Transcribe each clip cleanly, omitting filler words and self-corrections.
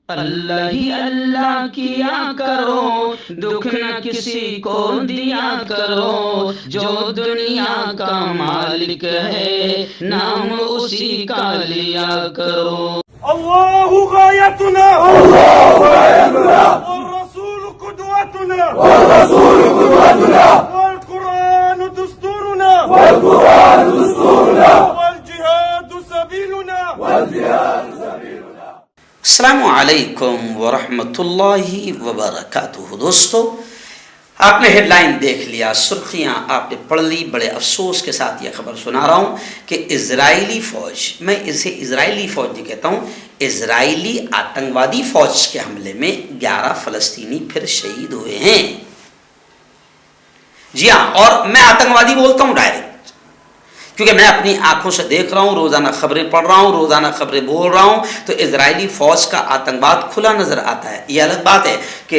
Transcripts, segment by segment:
اللہ ہی اللہ کیا کرو، دکھ نہ کسی کو دیا کرو، جو دنیا کا مالک ہے نام اسی کا لیا کرو۔ اللہ غایتنا والرسول قدوتنا والقرآن دستورنا والجهاد سبیلنا۔ السلام علیکم ورحمۃ اللہ وبرکاتہ۔ دوستو، آپ نے ہیڈ لائن دیکھ لیا، سرخیاں آپ نے پڑھ لی۔ بڑے افسوس کے ساتھ یہ خبر سنا رہا ہوں کہ اسرائیلی فوج، میں اسے اسرائیلی فوج نہیں کہتا ہوں، اسرائیلی آتنکوادی فوج کے حملے میں 11 فلسطینی پھر شہید ہوئے ہیں۔ جی ہاں، اور میں آتنکوادی بولتا ہوں ڈائریکٹ، کیونکہ میں اپنی آنکھوں سے دیکھ رہا ہوں، روزانہ خبریں پڑھ رہا ہوں، روزانہ خبریں بول رہا ہوں، تو اسرائیلی فوج کا آتنکواد کھلا نظر آتا ہے۔ یہ الگ بات ہے کہ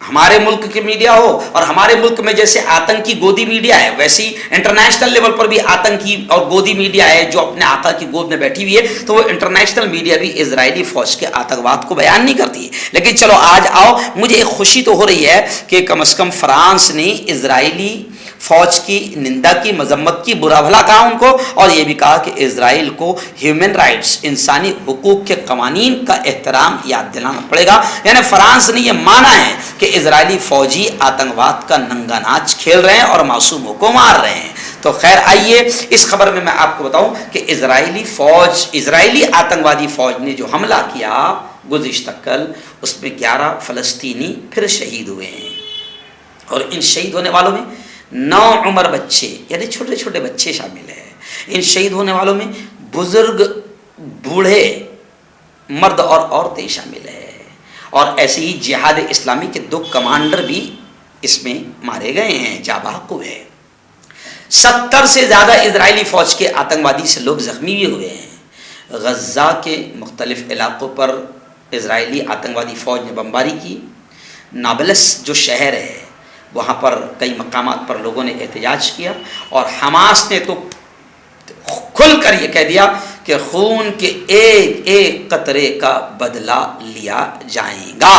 ہمارے ملک کی میڈیا ہو، اور ہمارے ملک میں جیسے آتنکی گودی میڈیا ہے، ویسی انٹرنیشنل لیول پر بھی آتنکی اور گودی میڈیا ہے جو اپنے آقا کی گود میں بیٹھی ہوئی ہے، تو وہ انٹرنیشنل میڈیا بھی اسرائیلی فوج کے آتنکواد کو بیان نہیں کرتی ہے۔ لیکن چلو آج آؤ، مجھے ایک خوشی تو ہو رہی ہے کہ کم از کم فرانس نے اسرائیلی فوج کی نندا کی، مذمت کی، برا بھلا کہا ان کو، اور یہ بھی کہا کہ اسرائیل کو ہیومن رائٹس، انسانی حقوق کے قوانین کا احترام یاد دلانا پڑے گا۔ یعنی فرانس نے یہ مانا ہے کہ اسرائیلی فوجی آتنکواد کا ننگا ناچ کھیل رہے ہیں اور معصوموں کو مار رہے ہیں۔ تو خیر آئیے اس خبر میں آپ کو بتاؤں کہ اسرائیلی آتنکوادی فوج نے جو حملہ کیا گزشتہ کل، اس میں 11 فلسطینی پھر شہید ہوئے ہیں، اور ان شہید ہونے والوں میں 9 عمر بچے، یعنی چھوٹے چھوٹے بچے شامل ہیں۔ ان شہید ہونے والوں میں بزرگ، بوڑھے، مرد اور عورتیں شامل ہیں، اور ایسے ہی جہاد اسلامی کے 2 کمانڈر بھی اس میں مارے گئے ہیں، جاں بحق ہوئے ہیں۔ 70 سے زیادہ اسرائیلی فوج کے آتنکوادی سے لوگ زخمی بھی ہوئے ہیں۔ غزہ کے مختلف علاقوں پر اسرائیلی آتنکوادی فوج نے بمباری کی۔ نابلس جو شہر ہے، وہاں پر کئی مقامات پر لوگوں نے احتجاج کیا، اور حماس نے تو کھل کر یہ کہہ دیا کہ خون کے ایک ایک قطرے کا بدلہ لیا جائے گا،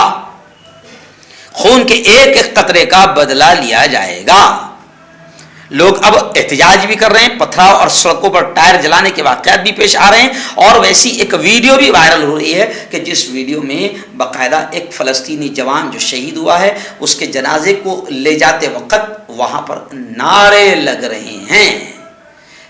خون کے ایک ایک قطرے کا بدلہ لیا جائے گا۔ لوگ اب احتجاج بھی کر رہے ہیں، پتھراؤ اور سڑکوں پر ٹائر جلانے کے واقعات بھی پیش آ رہے ہیں، اور ویسی ایک ویڈیو بھی وائرل ہو رہی ہے کہ جس ویڈیو میں باقاعدہ ایک فلسطینی جوان جو شہید ہوا ہے، اس کے جنازے کو لے جاتے وقت وہاں پر نعرے لگ رہے ہیں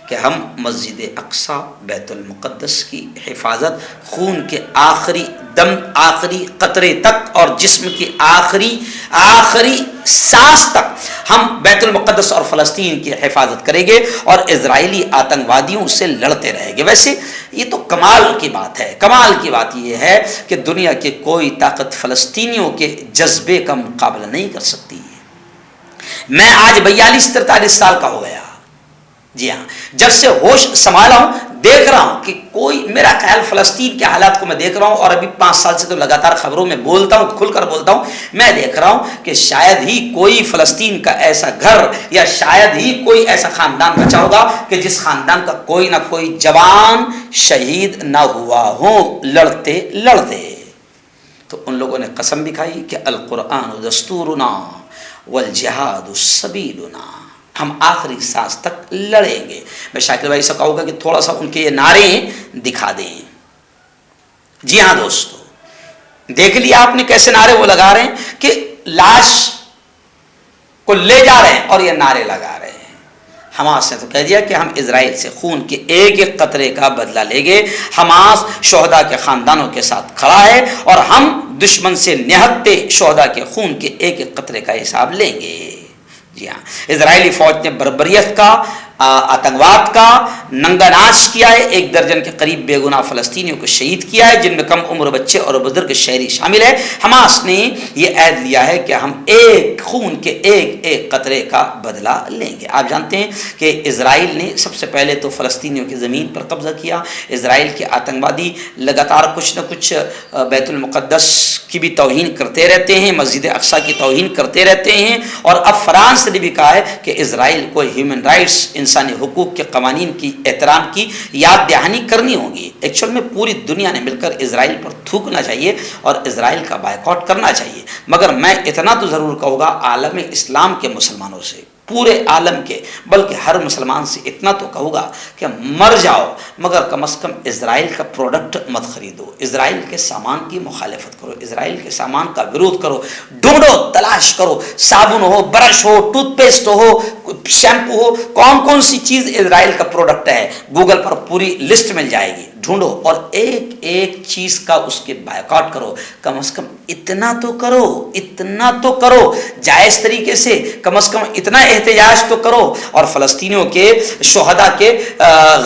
کہ ہم مسجد اقصی، بیت المقدس کی حفاظت، خون کے آخری دم، آخری قطرے تک، اور جسم کی آخری سانس تک ہم بیت المقدس اور فلسطین کی حفاظت کریں گے، اور اسرائیلی آتنکوادیوں سے لڑتے رہیں گے۔ ویسے یہ تو کمال کی بات ہے، کمال کی بات یہ ہے کہ دنیا کی کوئی طاقت فلسطینیوں کے جذبے کا مقابلہ نہیں کر سکتی۔ میں آج 42-43 سال کا ہو گیا، جی ہاں، جب سے ہوش سنبھالا ہوں دیکھ رہا ہوں کہ کوئی، میرا خیال فلسطین کے حالات کو میں دیکھ رہا ہوں، اور ابھی 5 سال سے تو لگاتار خبروں میں بولتا ہوں، کھل کر بولتا ہوں، میں دیکھ رہا ہوں کہ شاید ہی کوئی فلسطین کا ایسا گھر یا شاید ہی کوئی ایسا خاندان بچا ہوگا کہ جس خاندان کا کوئی نہ کوئی جوان شہید نہ ہوا ہو لڑتے لڑتے۔ تو ان لوگوں نے قسم بھی کھائی کہ القرآن دستورنا والجہاد سبیلنا، ہم آخری سانس تک لڑیں گے۔ میں شاکر بھائی سے کہوں گا کہ تھوڑا سا ان کے یہ نعرے دکھا دیں۔ جی ہاں دوستو، دیکھ لیا آپ نے کیسے نعرے وہ لگا رہے ہیں کہ لاش کو لے جا رہے ہیں اور یہ نعرے لگا رہے ہیں۔ حماس نے تو کہہ دیا کہ ہم اسرائیل سے خون کے ایک ایک قطرے کا بدلہ لیں گے، حماس شہداء کے خاندانوں کے ساتھ کھڑا ہے، اور ہم دشمن سے نہتے شہداء کے خون کے ایک ایک قطرے کا حساب لیں گے۔ جی ہاں، اسرائیلی فوج نے بربریت کا، آتنکواد کا ننگا ناچ کیا ہے، 1 درجن کے قریب بے گناہ فلسطینیوں کو شہید کیا ہے، جن میں کم عمر بچے اور بزرگ شہری شامل ہیں۔ حماس نے یہ عہد لیا ہے کہ ہم خون کے ایک ایک قطرے کا بدلہ لیں گے۔ آپ جانتے ہیں کہ اسرائیل نے سب سے پہلے تو فلسطینیوں کی زمین پر قبضہ کیا۔ اسرائیل کے آتنکوادی لگاتار کچھ نہ کچھ بیت المقدس کی بھی توہین کرتے رہتے ہیں, مسجد اقصیٰ کی توہین کرتے رہتے ہیں, اور اب فرانس نے بھی کہا ہے کہ اسرائیل کو ہیومن رائٹس, انسانی حقوق کے قوانین کی احترام کی یاد دہانی کرنی ہوگی. ایکچوئل میں پوری دنیا نے مل کر اسرائیل پر تھوکنا چاہیے اور اسرائیل کا بائیکاٹ کرنا چاہیے. مگر میں اتنا تو ضرور کہوں گا عالم اسلام کے مسلمانوں سے, پورے عالم کے, بلکہ ہر مسلمان سے اتنا تو کہوں گا کہ مر جاؤ مگر کم از کم اسرائیل کا پروڈکٹ مت خریدو, اسرائیل کے سامان کی مخالفت کرو, اسرائیل کے سامان کا ورود کرو, ڈھونڈو, تلاش کرو, صابن ہو, برش ہو, ٹوتھ پیسٹ ہو, شیمپو ہو, کون کون سی چیز اسرائیل کا پروڈکٹ ہے, گوگل پر پوری لسٹ مل جائے گی, ڈھونڈو اور ایک ایک چیز کا اس کے بائیکاٹ کرو. کم از کم اتنا تو کرو, اتنا تو کرو, جائز طریقے سے کم از کم اتنا احتجاج تو کرو, اور فلسطینیوں کے شہداء کے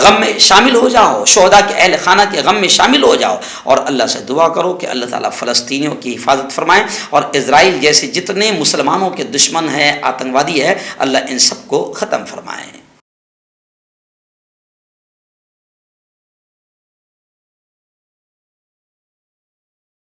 غم میں شامل ہو جاؤ, شہداء کے اہل خانہ کے غم میں شامل ہو جاؤ, اور اللہ سے دعا کرو کہ اللہ تعالیٰ فلسطینیوں کی حفاظت فرمائے, اور اسرائیل جیسے جتنے مسلمانوں کے دشمن ہیں, آتنکوادی ہے, اللہ ان سب کو ختم فرمائے.